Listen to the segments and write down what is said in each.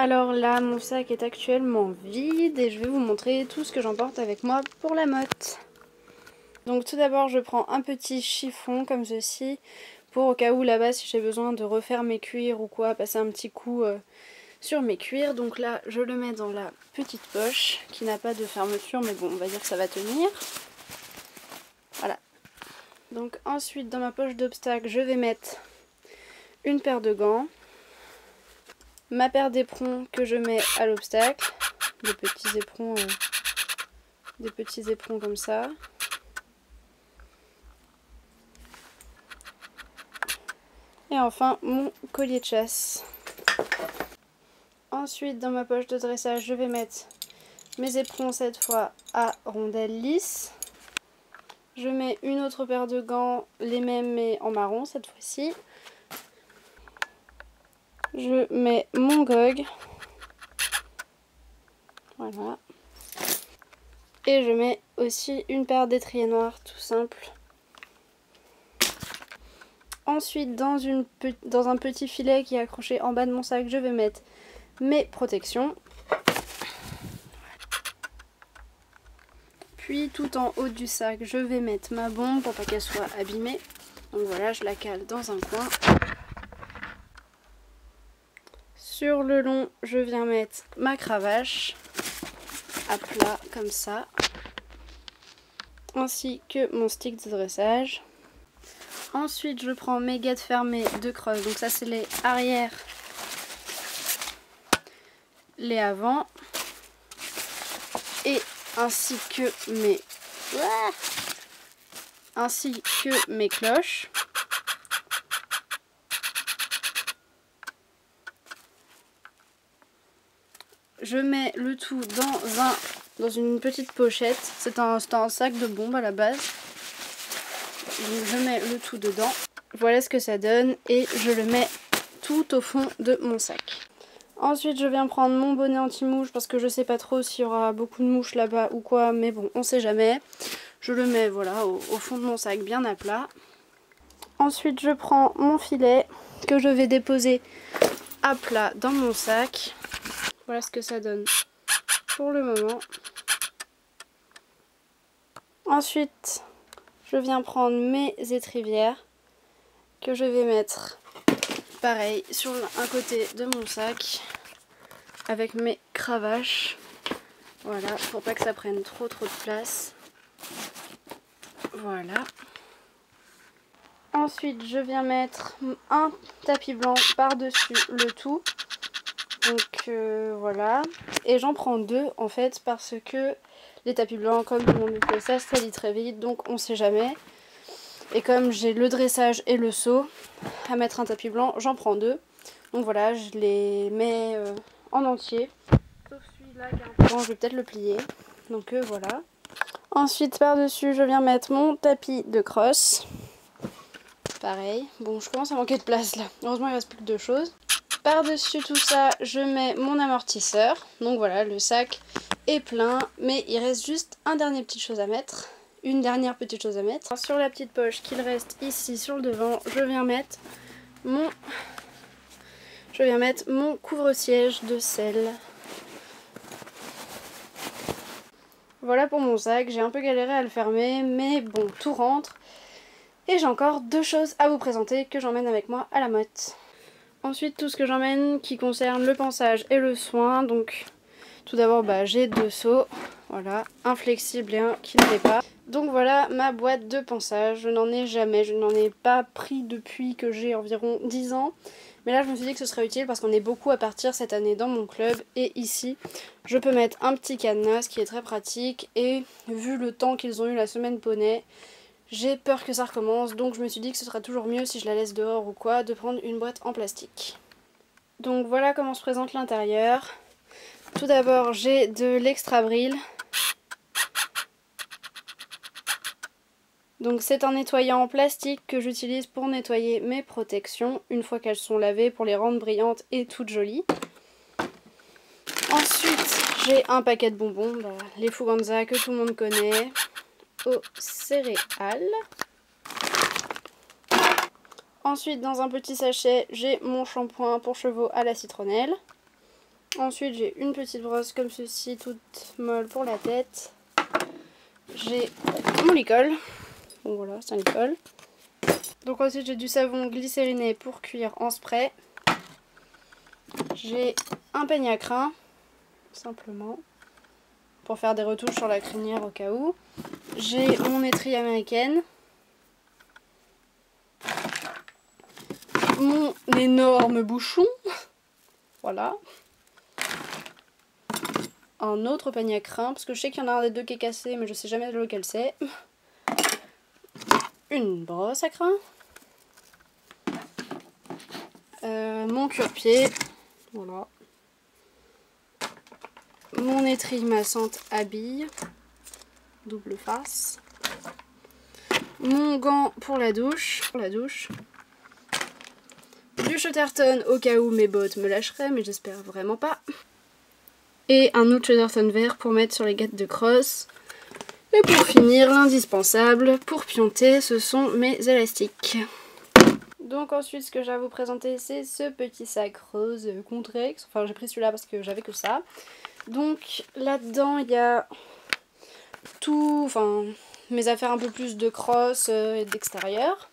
Alors là, mon sac est actuellement vide et je vais vous montrer tout ce que j'emporte avec moi pour la motte. Donc tout d'abord, je prends un petit chiffon comme ceci pour au cas où là-bas, si j'ai besoin de refaire mes cuirs ou quoi, passer un petit coup sur mes cuirs. Donc là, je le mets dans la petite poche qui n'a pas de fermeture, mais bon, on va dire que ça va tenir. Voilà. Donc ensuite, dans ma poche d'obstacle, je vais mettre une paire de gants. Ma paire d'éperons que je mets à l'obstacle, des petits éperons comme ça. Et enfin mon collier de chasse. Ensuite dans ma poche de dressage je vais mettre mes éperons cette fois à rondelles lisses. Je mets une autre paire de gants, les mêmes mais en marron cette fois-ci. Je mets mon gog. Voilà. Et je mets aussi une paire d'étriers noirs tout simple. Ensuite dans un petit filet qui est accroché en bas de mon sac, je vais mettre mes protections. Puis tout en haut du sac, je vais mettre ma bombe pour pas qu'elle soit abîmée. Donc voilà, je la cale dans un coin. Sur le long, je viens mettre ma cravache à plat comme ça, ainsi que mon stick de dressage. Ensuite, je prends mes guettes fermées de creuse. Donc ça, c'est les arrière, les avant, et ainsi que mes cloches. Je mets le tout dans une petite pochette. C'est un sac de bombe à la base. Donc je mets le tout dedans. Voilà ce que ça donne et je le mets tout au fond de mon sac. Ensuite je viens prendre mon bonnet anti-mouche parce que je sais pas trop s'il y aura beaucoup de mouches là-bas ou quoi, mais bon on sait jamais. Je le mets voilà au fond de mon sac bien à plat. Ensuite je prends mon filet que je vais déposer à plat dans mon sac. Voilà ce que ça donne pour le moment. Ensuite, je viens prendre mes étrivières que je vais mettre pareil sur un côté de mon sac avec mes cravaches. Voilà, pour pas que ça prenne trop de place. Voilà. Ensuite, je viens mettre un tapis blanc par-dessus le tout. Donc voilà, et j'en prends deux en fait parce que les tapis blancs, comme tout le monde fait, ça se salit très vite, donc on sait jamais. Et comme j'ai le dressage et le saut à mettre un tapis blanc, j'en prends deux. Donc voilà, je les mets en entier. Sauf celui-là qui est un peu grand, je vais peut-être le plier. Donc voilà. Ensuite par dessus je viens mettre mon tapis de crosse. Pareil, bon je commence à manquer de place là, heureusement il reste plus que deux choses. Par-dessus tout ça, je mets mon amortisseur. Donc voilà, le sac est plein, mais il reste juste une dernière petite chose à mettre. Sur la petite poche qu'il reste ici sur le devant, je viens mettre mon couvre-siège de sel. Voilà pour mon sac, j'ai un peu galéré à le fermer, mais bon, tout rentre. Et j'ai encore deux choses à vous présenter que j'emmène avec moi à la motte. Ensuite, tout ce que j'emmène qui concerne le pansage et le soin. Donc, tout d'abord, j'ai deux seaux. Voilà, un flexible et un qui ne l'est pas. Donc voilà ma boîte de pansage. Je n'en ai pas pris depuis que j'ai environ 10 ans. Mais là, je me suis dit que ce serait utile parce qu'on est beaucoup à partir cette année dans mon club. Et ici, je peux mettre un petit cadenas qui est très pratique. Et vu le temps qu'ils ont eu la semaine poney, j'ai peur que ça recommence, donc je me suis dit que ce serait toujours mieux si je la laisse dehors ou quoi, de prendre une boîte en plastique. Donc voilà comment se présente l'intérieur. Tout d'abord j'ai de l'extra-bril. Donc c'est un nettoyant en plastique que j'utilise pour nettoyer mes protections, une fois qu'elles sont lavées pour les rendre brillantes et toutes jolies. Ensuite j'ai un paquet de bonbons, les Fuganza que tout le monde connaît, aux céréales. Ensuite, dans un petit sachet, j'ai mon shampoing pour chevaux à la citronnelle. Ensuite j'ai une petite brosse comme ceci, toute molle pour la tête. J'ai mon licol. Bon voilà, c'est un licol. Donc ensuite j'ai du savon glycériné pour cuir en spray. J'ai un peigne à crin, simplement, pour faire des retouches sur la crinière au cas où. J'ai mon étrille américaine. Mon énorme bouchon. Voilà. Un autre peigne à crin, parce que je sais qu'il y en a un des deux qui est cassé, mais je sais jamais lequel c'est. Une brosse à crin. Mon cure-pied. Voilà. Mon étrille massante à billes. Double face. Mon gant pour la douche. Du Chatterton au cas où mes bottes me lâcheraient, mais j'espère vraiment pas. Et un autre Chatterton vert pour mettre sur les guêtres de crosse. Et pour finir, l'indispensable pour pionter, ce sont mes élastiques. Donc ensuite, ce que j'ai à vous présenter, c'est ce petit sac rose Contrex. Enfin, j'ai pris celui-là parce que j'avais que ça. Donc là-dedans, il y a tout, enfin, mes affaires un peu plus de crosse et d'extérieur.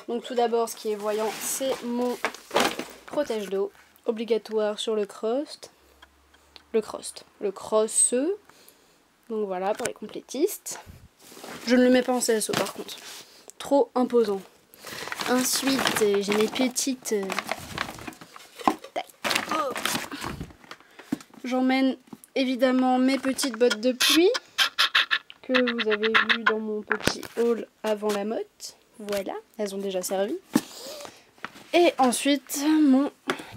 Donc tout d'abord, ce qui est voyant, c'est mon protège d'eau, obligatoire sur le cross. Donc voilà, pour les complétistes. Je ne le mets pas en CSO par contre. Trop imposant. Ensuite, j'ai mes petites... J'emmène évidemment mes petites bottes de pluie que vous avez vues dans mon petit haul avant la motte. Voilà, elles ont déjà servi. Et ensuite, mon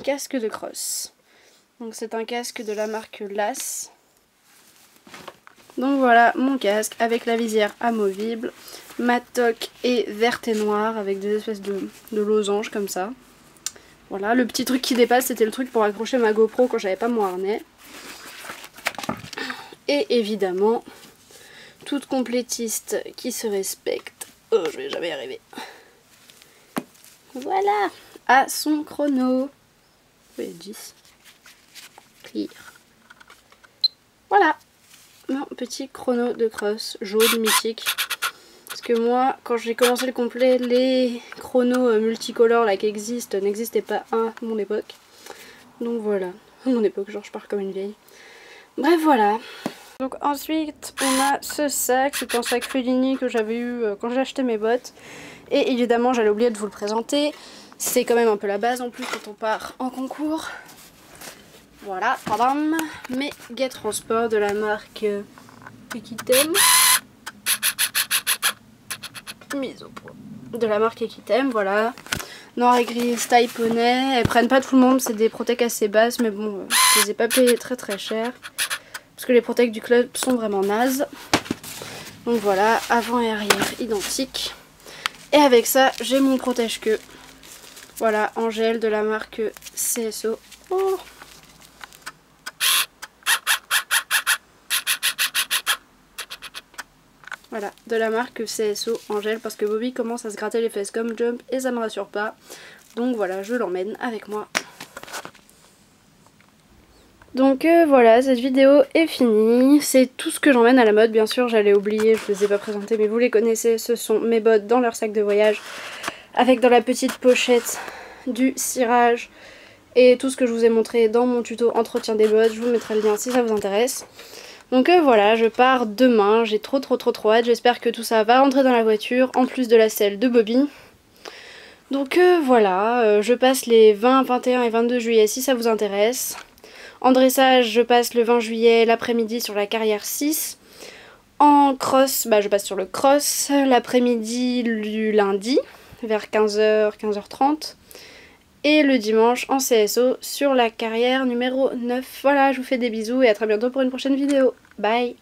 casque de crosse. Donc c'est un casque de la marque Lass. Donc voilà mon casque avec la visière amovible. Ma toque est verte et noire avec des espèces de losanges comme ça. Voilà, le petit truc qui dépasse, c'était le truc pour accrocher ma GoPro quand j'avais pas mon harnais. Et évidemment, toute complétiste qui se respecte. Oh, je vais jamais y arriver. Voilà, à son chrono. Oui, 10. Clear. Voilà, mon petit chrono de cross jaune mythique. Parce que moi, quand j'ai commencé le complet, les chronos multicolores là qui existent n'existaient pas à mon époque. Donc voilà, à mon époque, genre je pars comme une vieille. Bref, voilà. Donc ensuite, on a ce sac, c'est un sac Fellini que j'avais eu quand j'ai acheté mes bottes. Et évidemment, j'allais oublier de vous le présenter. C'est quand même un peu la base en plus quand on part en concours. Voilà, tadam, mes Get Transport de la marque Equitem. Mise au point. De la marque Equitem, voilà. Noir et gris, style poney. Elles prennent pas tout le monde, c'est des protèques assez basses, mais bon, je les ai pas payées très très cher. Parce que les protèques du club sont vraiment nazes. Donc voilà, avant et arrière identiques. Et avec ça, j'ai mon protège-queue. Voilà, en gel de la marque CSO. Oh. Voilà, de la marque CSO en gel parce que Bobby commence à se gratter les fesses comme Jump et ça me rassure pas. Donc voilà, je l'emmène avec moi. Donc voilà, cette vidéo est finie. C'est tout ce que j'emmène à la mode. Bien sûr, j'allais oublier, je ne les ai pas présentés, mais vous les connaissez. Ce sont mes bottes dans leur sac de voyage. Avec dans la petite pochette du cirage et tout ce que je vous ai montré dans mon tuto entretien des bottes. Je vous mettrai le lien si ça vous intéresse. Donc voilà, je pars demain. J'ai trop hâte. J'espère que tout ça va rentrer dans la voiture, en plus de la selle de Bobby. Donc voilà, je passe les 20, 21 et 22 juillet si ça vous intéresse. En dressage, je passe le 20 juillet l'après-midi sur la carrière 6. En cross, bah, je passe sur le cross l'après-midi du lundi vers 15h, 15h30. Et le dimanche en CSO sur la carrière numéro 9. Voilà, je vous fais des bisous et à très bientôt pour une prochaine vidéo. Bye!